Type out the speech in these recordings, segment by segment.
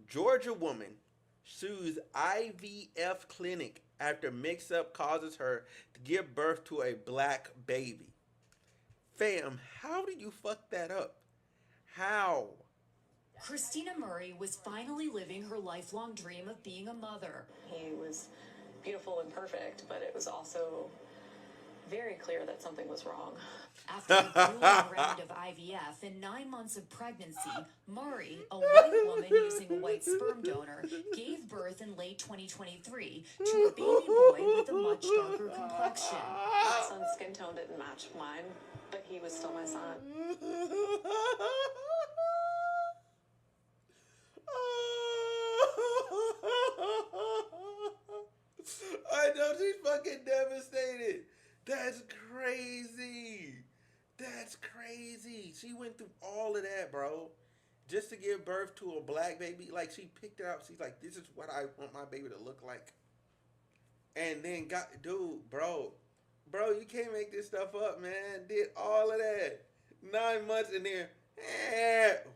Georgia woman sues IVF clinic after mix-up causes her to give birth to a black baby. Fam, how do you fuck that up? How? Christina Murray was finally living her lifelong dream of being a mother. He was beautiful and perfect, but it was also very clear that something was wrong. After a grueling round of IVF and 9 months of pregnancy, Murray, a white woman using a white sperm donor, gave birth in late 2023 to a baby boy with a much darker complexion. My son's skin tone didn't match mine, but he was still my son. I know she's fucking devastated. That's crazy. That's crazy. She went through all of that, bro, just to give birth to a black baby. Like, she picked it up. She's like, this is what I want my baby to look like. And then dude, bro, you can't make this stuff up, man. Did all of that. 9 months and then,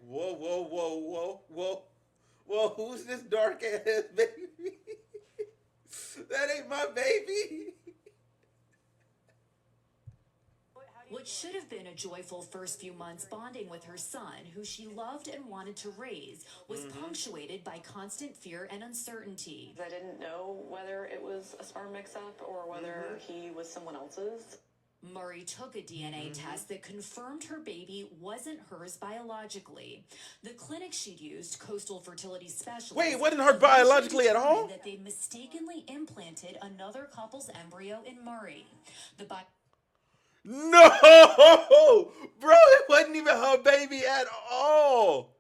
whoa, who's this dark ass baby? That ain't my baby. What should have been a joyful first few months bonding with her son, who she loved and wanted to raise, was punctuated by constant fear and uncertainty. I didn't know whether it was a sperm mix-up or whether he was someone else's. Murray took a DNA test that confirmed her baby wasn't hers biologically. The clinic she'd used, Coastal Fertility Specialists... Wait, wasn't her biologically at all? ...that they mistakenly implanted another couple's embryo in Murray. No! Bro, it wasn't even her baby at all.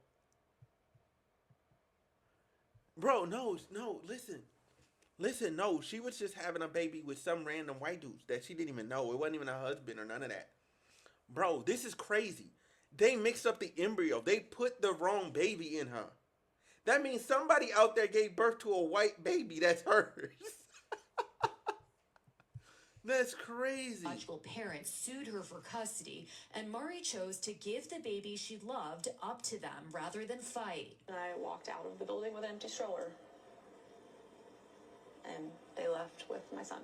Bro, no, listen, no. She was just having a baby with some random white dudes that she didn't even know. It wasn't even her husband or none of that. Bro, this is crazy. They mixed up the embryo. They put the wrong baby in her. That means somebody out there gave birth to a white baby that's hers. That's crazy. Biological parents sued her for custody, and Murray chose to give the baby she loved up to them rather than fight. And I walked out of the building with an empty stroller. And they left with my son.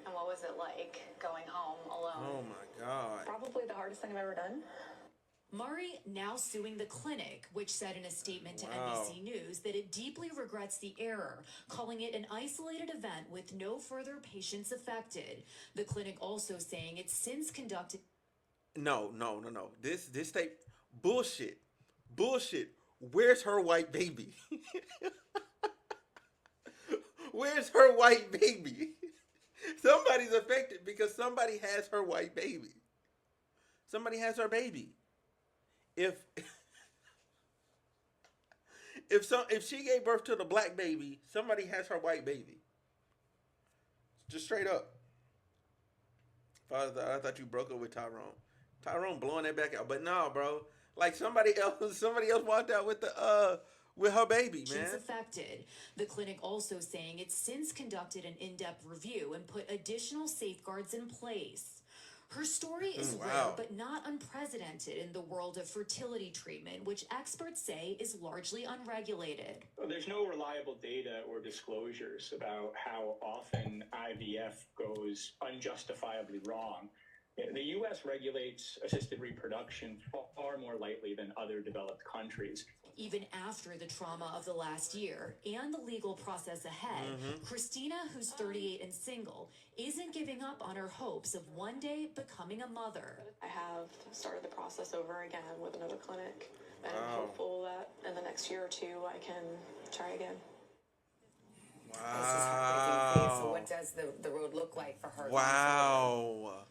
And what was it like going home alone? Oh my God. Probably the hardest thing I've ever done. Murray now suing the clinic, which said in a statement to NBC News that it deeply regrets the error, calling it an isolated event with no further patients affected. The clinic also saying it's since conducted... No. This tape, bullshit. Where's her white baby? Where's her white baby? Somebody's affected because somebody has her white baby. Somebody has her baby. If she gave birth to the black baby, somebody has her white baby. Just straight up. I thought you broke up with Tyrone. Tyrone blowing that back out, but no, bro. Like somebody else walked out with her baby, man. She's affected. The clinic also saying it's since conducted an in-depth review and put additional safeguards in place. Her story is rare but not unprecedented in the world of fertility treatment, which experts say is largely unregulated. There's no reliable data or disclosures about how often IVF goes unjustifiably wrong. The U.S. regulates assisted reproduction far more lightly than other developed countries. Even after the trauma of the last year and the legal process ahead, Christina, who's 38 and single, isn't giving up on her hopes of one day becoming a mother. I have started the process over again with another clinic, and I'm hopeful that in the next year or two I can try again. This is heartbreaking. So what does the road look like for her? Wow.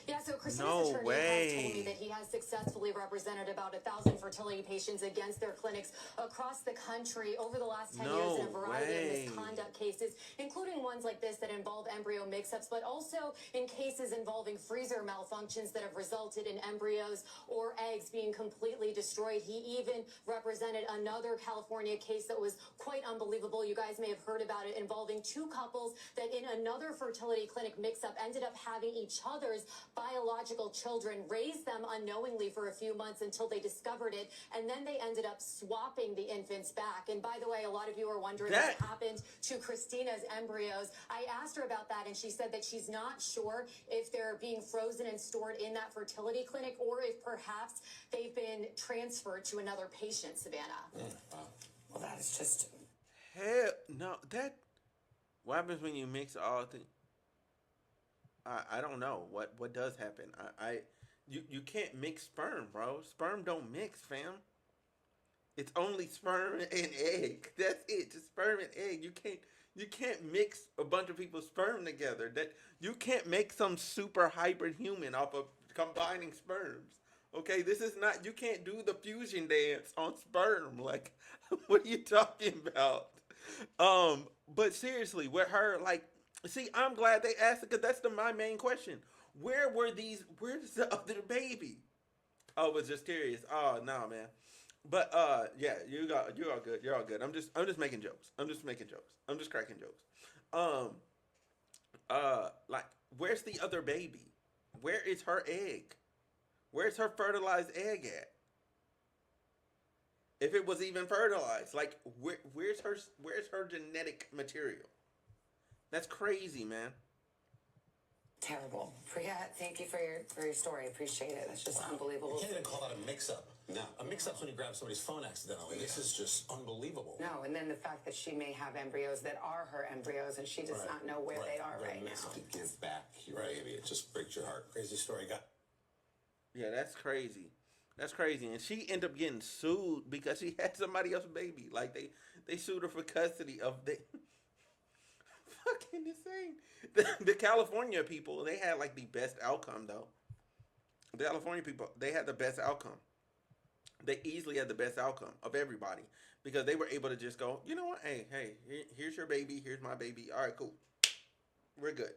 Yeah, so Christina's attorney has told me that he has successfully represented about 1,000 fertility patients against their clinics across the country over the last 10 years in a variety of misconduct cases, including ones like this that involve embryo mix-ups, but also in cases involving freezer malfunctions that have resulted in embryos or eggs being completely destroyed. He even represented another California case that was quite unbelievable. You guys may have heard about it, involving two couples that in another fertility clinic mix-up ended up having each other's biological children, raised them unknowingly for a few months until they discovered it, and then they ended up swapping the infants back. And by the way, a lot of you are wondering what happened to Christina's embryos. I asked her about that, and she said that she's not sure if they're being frozen and stored in that fertility clinic or if perhaps they've been transferred to another patient, Savannah. Wow. Well, that is just... Hell, no, what happens when you mix all the... I don't know what does happen. You can't mix sperm, bro. Sperm don't mix, fam. It's only sperm and egg. That's it. Just sperm and egg. You can't mix a bunch of people's sperm together. That you can't make some super hybrid human off of combining sperms. Okay, this is not. You can't do the fusion dance on sperm. Like, what are you talking about? But seriously, with her, like, see, I'm glad they asked it because that's my main question. Where's the other baby? Oh, I was just curious. Oh, no, man. But yeah, you're all good. You're all good. I'm just making jokes. I'm just cracking jokes. Like, where's the other baby? Where is her egg? Where's her fertilized egg at? If it was even fertilized, like, where's her genetic material? That's crazy, man. Terrible. Priya, thank you for your story. Appreciate it. That's just unbelievable. You can't even call that a mix-up. No. A mix-up's when you grab somebody's phone accidentally. This is just unbelievable. No, and then the fact that she may have embryos that are her embryos and she does not know where they are right now. To give back your baby. It just breaks your heart. Crazy story. Yeah, that's crazy. That's crazy. And she ended up getting sued because she had somebody else's baby. Like, they sued her for custody of the... Fucking insane. The California people, they had, like, the best outcome, though. The California people, they had the best outcome. They easily had the best outcome of everybody because they were able to just go, you know what? Hey, here's your baby. Here's my baby. All right, cool. We're good.